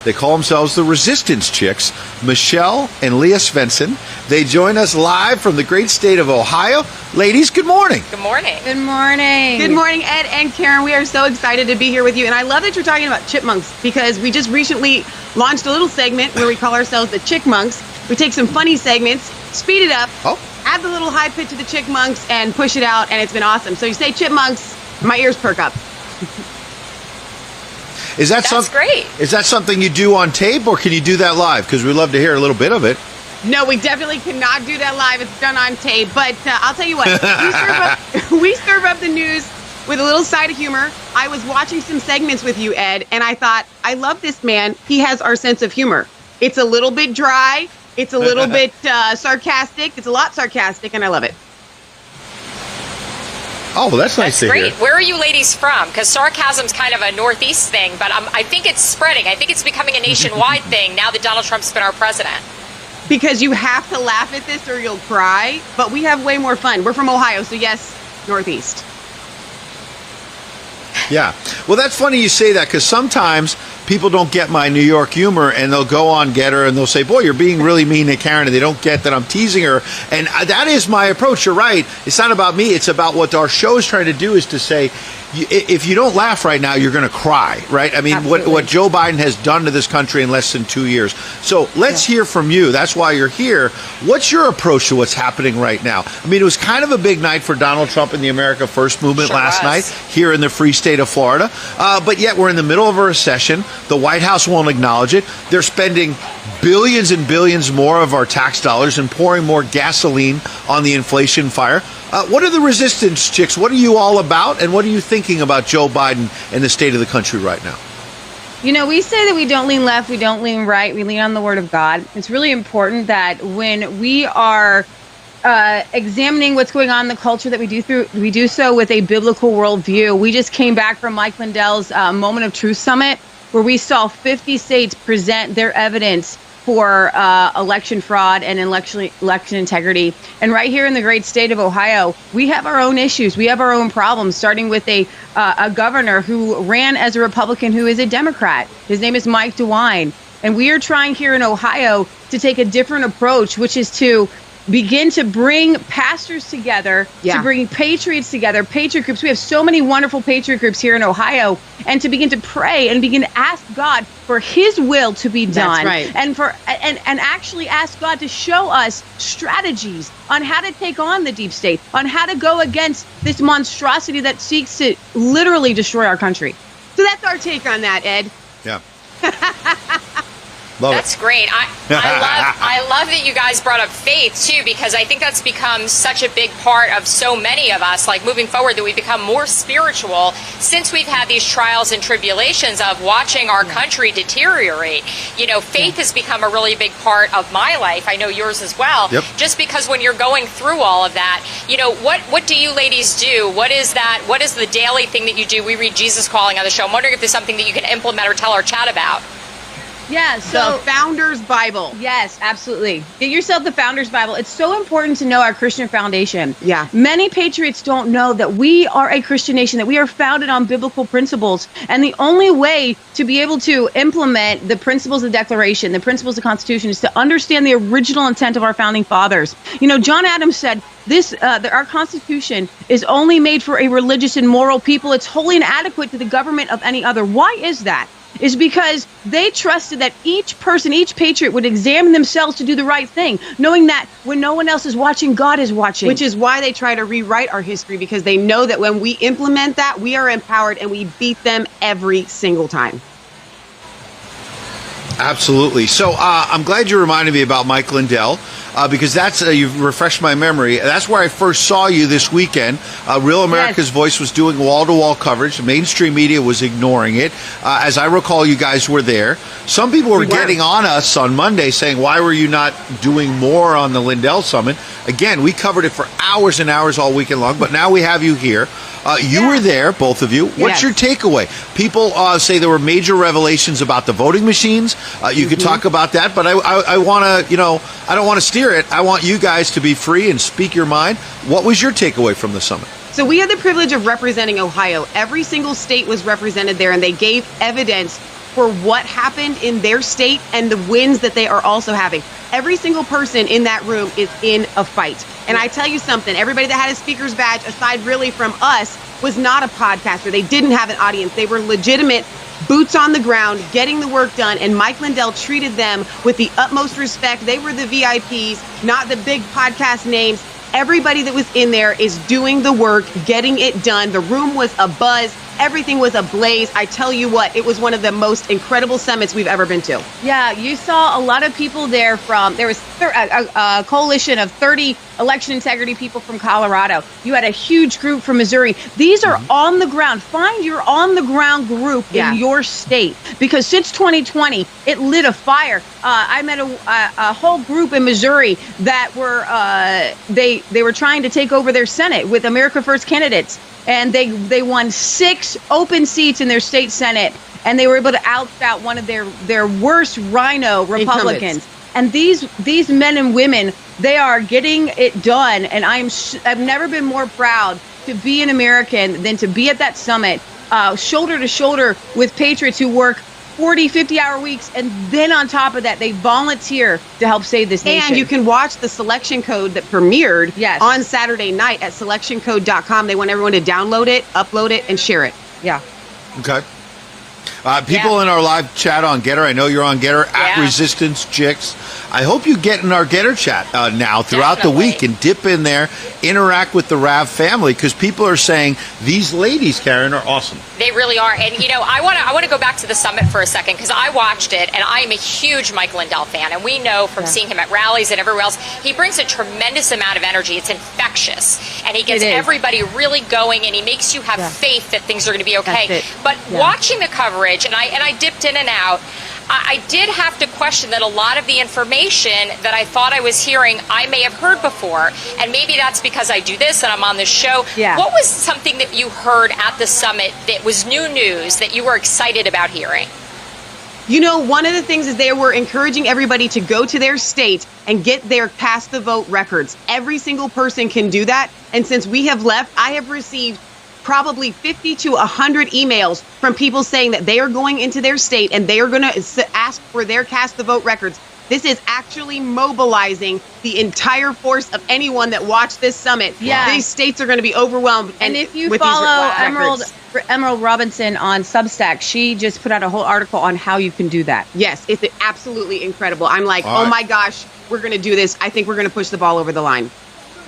They call themselves the Resistance Chicks, Michelle and Leah Svensson. They join us live from the great state of Ohio. Ladies, good morning. Good morning. Good morning. Good morning, Ed and Karyn. We are so excited to be here with you. And I love that you're talking about chipmunks because we just recently launched a little segment where we call ourselves the Chickmunks. We take some funny segments, speed it up, add the little high pitch of the Chickmunks, and push it out, and it's been awesome. So you say chipmunks, my ears perk up. That's great. Is that something you do on tape, or can you do that live? Because we'd love to hear a little bit of it. No, we definitely cannot do that live. It's done on tape. But I'll tell you what, we serve up the news with a little side of humor. I was watching some segments with you, Ed, and I thought, I love this man. He has our sense of humor. It's a little bit dry. It's a little bit sarcastic. It's a lot sarcastic, and I love it. Oh, well, that's nice to hear. Great. Where are you ladies from? Because sarcasm's kind of a Northeast thing, but I think it's spreading. I think it's becoming a nationwide thing now that Donald Trump's been our president. Because you have to laugh at this or you'll cry, but we have way more fun. We're from Ohio, so yes, Northeast. Yeah. Well, that's funny you say that, because sometimes people don't get my New York humor, and they'll go on Getter and they'll say, boy, you're being really mean to Karyn, and they don't get that I'm teasing her. And that is my approach. You're right. It's not about me. It's about what our show is trying to do, is to say, if you don't laugh right now, you're going to cry, right? I mean, what Joe Biden has done to this country in less than 2 years. So let's hear from you. That's why you're here. What's your approach to what's happening right now? I mean, it was kind of a big night for Donald Trump and the America First movement last night here in the free state of Florida. But yet we're in the middle of a recession. The White House won't acknowledge it. They're spending billions and billions more of our tax dollars and pouring more gasoline on the inflation fire. What are the Resistance Chicks? What are you all about? And what are you thinking about Joe Biden and the state of the country right now? You know, we say that we don't lean left, we don't lean right, we lean on the Word of God. It's really important that when we are examining what's going on in the culture, that we do so with a biblical worldview. We just came back from Mike Lindell's Moment of Truth Summit, where we saw 50 states present their evidence for election fraud and election integrity. And right here in the great state of Ohio, we have our own issues. We have our own problems, starting with a governor who ran as a Republican who is a Democrat. His name is Mike DeWine. And we are trying here in Ohio to take a different approach, which is to begin to bring pastors together, to bring patriots together, patriot groups. We have so many wonderful patriot groups here in Ohio, and to begin to pray and begin to ask God for His will to be done. That's right. And actually ask God to show us strategies on how to take on the deep state, on how to go against this monstrosity that seeks to literally destroy our country. So that's our take on that, Ed. Yeah. That's great. I love that you guys brought up faith too, because I think that's become such a big part of so many of us, like moving forward, that we become more spiritual since we've had these trials and tribulations of watching our country deteriorate. You know, faith has become a really big part of my life. I know yours as well. Yep. Just because when you're going through all of that, you know, what do you ladies do? What is that? What is the daily thing that you do? We read Jesus Calling on the show. I'm wondering if there's something that you can implement or tell our chat about. Yeah, so the Founders Bible. Yes, absolutely. Get yourself the Founders Bible. It's so important to know our Christian foundation. Yeah. Many patriots don't know that we are a Christian nation, that we are founded on biblical principles. And the only way to be able to implement the principles of the Declaration, the principles of the Constitution, is to understand the original intent of our founding fathers. You know, John Adams said, our Constitution is only made for a religious and moral people. It's wholly inadequate to the government of any other. Why is that? Is because they trusted that each person, each patriot would examine themselves to do the right thing, knowing that when no one else is watching, God is watching. Which is why they try to rewrite our history, because they know that when we implement that, we are empowered and we beat them every single time. Absolutely. So I'm glad you reminded me about Mike Lindell, because that's you've refreshed my memory. That's where I first saw you this weekend. Real America's Voice was doing wall-to-wall coverage. The mainstream media was ignoring it. As I recall, you guys were there. Some people were getting on us on Monday saying, why were you not doing more on the Lindell Summit? Again, we covered it for hours and hours all weekend long, but now we have you here. You were there, both of you. What's your takeaway? People say there were major revelations about the voting machines. You could talk about that, but I want to, I don't want to steer it. I want you guys to be free and speak your mind. What was your takeaway from the summit? So we had the privilege of representing Ohio. Every single state was represented there, and they gave evidence for what happened in their state and the wins that they are also having. Every single person in that room is in a fight. And I tell you something, everybody that had a speaker's badge, aside really from us, was not a podcaster. They didn't have an audience. They were legitimate boots on the ground, getting the work done. And Mike Lindell treated them with the utmost respect. They were the VIPs, not the big podcast names. Everybody that was in there is doing the work, getting it done. The room was abuzz. Everything was ablaze. I tell you what, it was one of the most incredible summits we've ever been to. Yeah, you saw a lot of people there there was a coalition of 30 election integrity people from Colorado. You had a huge group from Missouri. These are on the ground. Find your on the ground group in your state, because since 2020, it lit a fire. I met a whole group in Missouri that were, they were trying to take over their Senate with America First candidates. And they won 6 open seats in their state Senate, and they were able to oust one of their worst rhino Republicans. And these men and women, they are getting it done. And I've never been more proud to be an American than to be at that summit, shoulder to shoulder with patriots who work 40, 50-hour weeks, and then on top of that, they volunteer to help save this nation. And you can watch the selection code that premiered on Saturday night at selectioncode.com. They want everyone to download it, upload it, and share it. Yeah. Okay. People in our live chat on Getter, I know you're on Getter, at Resistance Chicks. I hope you get in our Getter chat now throughout the week and dip in there, interact with the Rav family, because people are saying these ladies, Karyn, are awesome. They really are. And, you know, I want to go back to the summit for a second, because I watched it, and I am a huge Mike Lindell fan. And we know from seeing him at rallies and everywhere else, he brings a tremendous amount of energy. It's infectious. And he gets everybody really going, and he makes you have faith that things are going to be okay. But watching the coverage, and I dipped in and out, I did have to question that a lot of the information that I thought I was hearing, I may have heard before. And maybe that's because I do this and I'm on this show. Yeah. What was something that you heard at the summit that was new news that you were excited about hearing? You know, one of the things is they were encouraging everybody to go to their state and get their cast the vote records. Every single person can do that. And since we have left, I have received probably 50 to 100 emails from people saying that they are going into their state and they are going to ask for their cast the vote records. This is actually mobilizing the entire force of anyone that watched this summit. Yeah. These states are going to be overwhelmed. And if you follow Emerald Robinson on Substack, she just put out a whole article on how you can do that. Yes, it's absolutely incredible. I'm like, oh my gosh, we're going to do this. I think we're going to push the ball over the line.